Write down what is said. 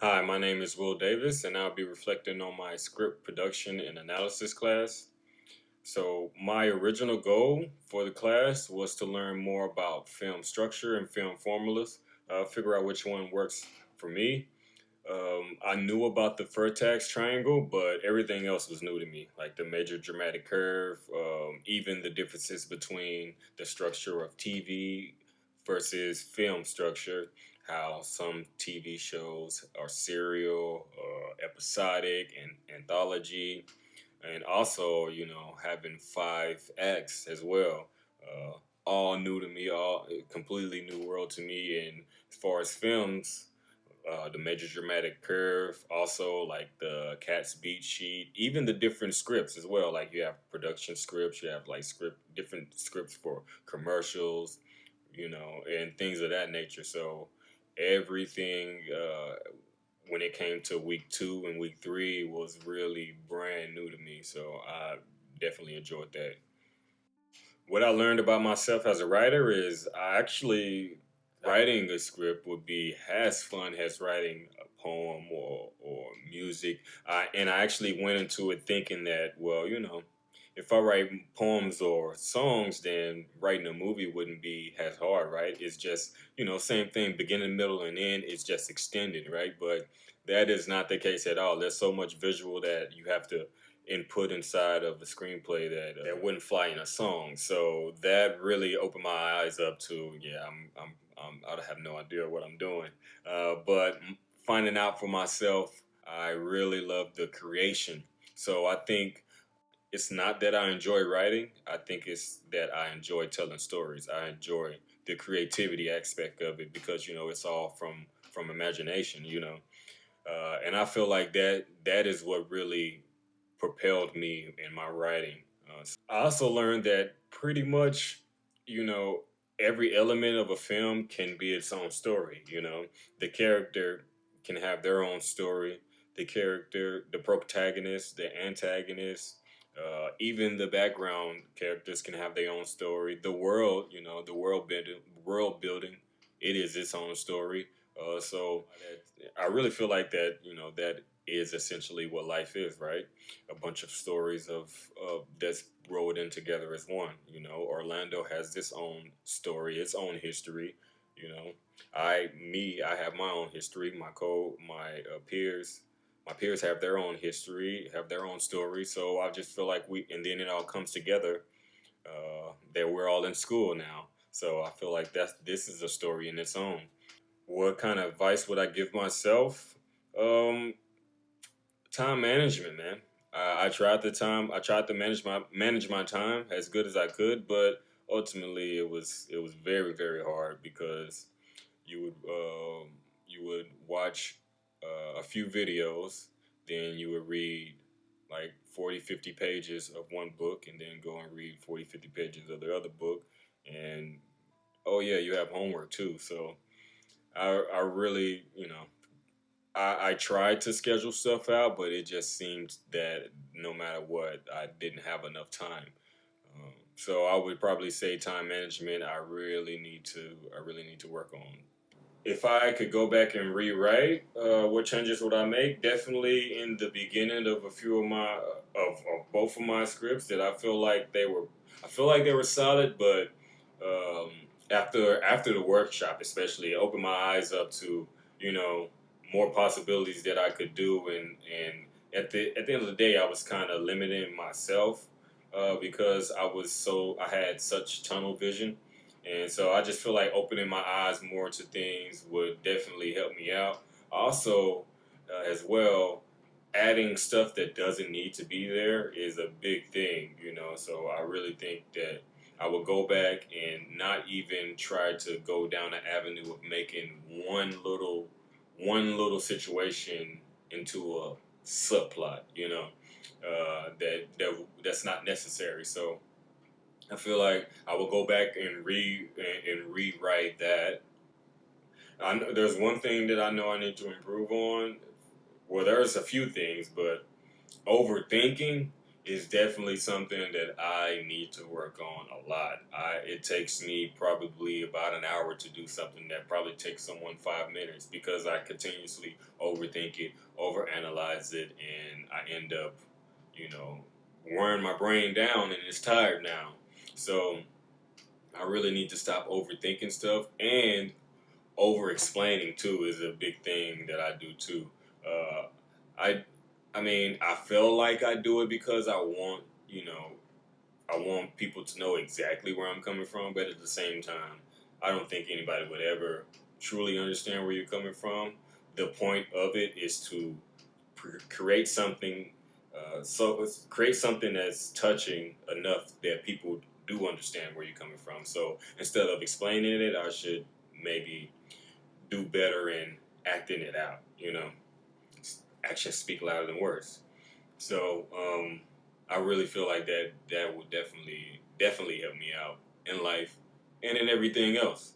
Hi, my name is Will Davis, and I'll be reflecting on my script production and analysis class. So, my original goal for the class was to learn more about film structure and film formulas, figure out which one works for me. I knew about the vertex triangle, but everything else was new to me, like the major dramatic curve, even the differences between the structure of TV versus film structure, how some TV shows are serial, episodic, and anthology, and also, having five acts as well. All new to me, all completely new world to me. And as far as films, the major dramatic curve, also like the cat's beat sheet, even the different scripts as well. Like you have production scripts, you have like different scripts for commercials, and things of that nature. So everything when it came to week 2 and week 3 was really brand new to me. So I definitely enjoyed that. What I learned about myself as a writer is I actually writing a script would be as fun as writing a poem or music. And I actually went into it thinking that, well, if I write poems or songs, then writing a movie wouldn't be as hard, right? It's just, same thing, beginning, middle, and end. It's just extended, right? But that is not the case at all. There's so much visual that you have to input inside of a screenplay that wouldn't fly in a song. So that really opened my eyes up to, yeah, I have no idea what I'm doing. But finding out for myself, I really love the creation. So I think it's not that I enjoy writing. I think it's that I enjoy telling stories. I enjoy the creativity aspect of it because it's all from imagination. And I feel like that is what really propelled me in my writing. I also learned that pretty much, you know, every element of a film can be its own story. The character can have their own story. The character, the protagonist, the antagonist, even the background characters can have their own story. The world, world building, it is its own story. So I really feel like that. That is essentially what life is, right? A bunch of stories of that's rolled in together as one. Orlando has its own story, its own history. You know, I have my own history. My peers have their own history, have their own story. So I just feel like and then it all comes together. That we're all in school now. So I feel like this is a story in its own. What kind of advice would I give myself? Um, Time management, man. I tried to manage my time as good as I could, but ultimately it was very very hard because you would watch a few videos, then you would read like 40, 50 pages of one book, and then go and read 40, 50 pages of the other book, and oh yeah, you have homework too. So I really, I tried to schedule stuff out, but it just seemed that no matter what, I didn't have enough time. So I would probably say time management. I really need to work on. If I could go back and rewrite, what changes would I make? Definitely in the beginning of a few of of both of my scripts that I feel like they were solid, but um, after the workshop, especially, it opened my eyes up to you know more possibilities that I could do, and at the end of the day, I was kind of limiting myself because I had such tunnel vision, and so I just feel like opening my eyes more to things would definitely help me out. Also, as well, adding stuff that doesn't need to be there is a big thing. So I really think that I would go back and not even try to go down the avenue of making one little situation into a subplot. That's not necessary. So I feel like I will go back and rewrite that. There's one thing that I know I need to improve on. Well, there's a few things, but overthinking is definitely something that I need to work on a lot. It takes me probably about an hour to do something that probably takes someone 5 minutes because I continuously overthink it, overanalyze it, and I end up, you know, wearing my brain down and it's tired now. So I really need to stop overthinking stuff, and over explaining too is a big thing that I do too. Uh, I I mean, I feel like I do it because I want, I want people to know exactly where I'm coming from, but at the same time, I don't think anybody would ever truly understand where you're coming from. The point of it is to create something, create something that's touching enough that people do understand where you're coming from. So instead of explaining it, I should maybe do better in acting it out. Actions speak louder than words. So I really feel like that would definitely help me out in life and in everything else.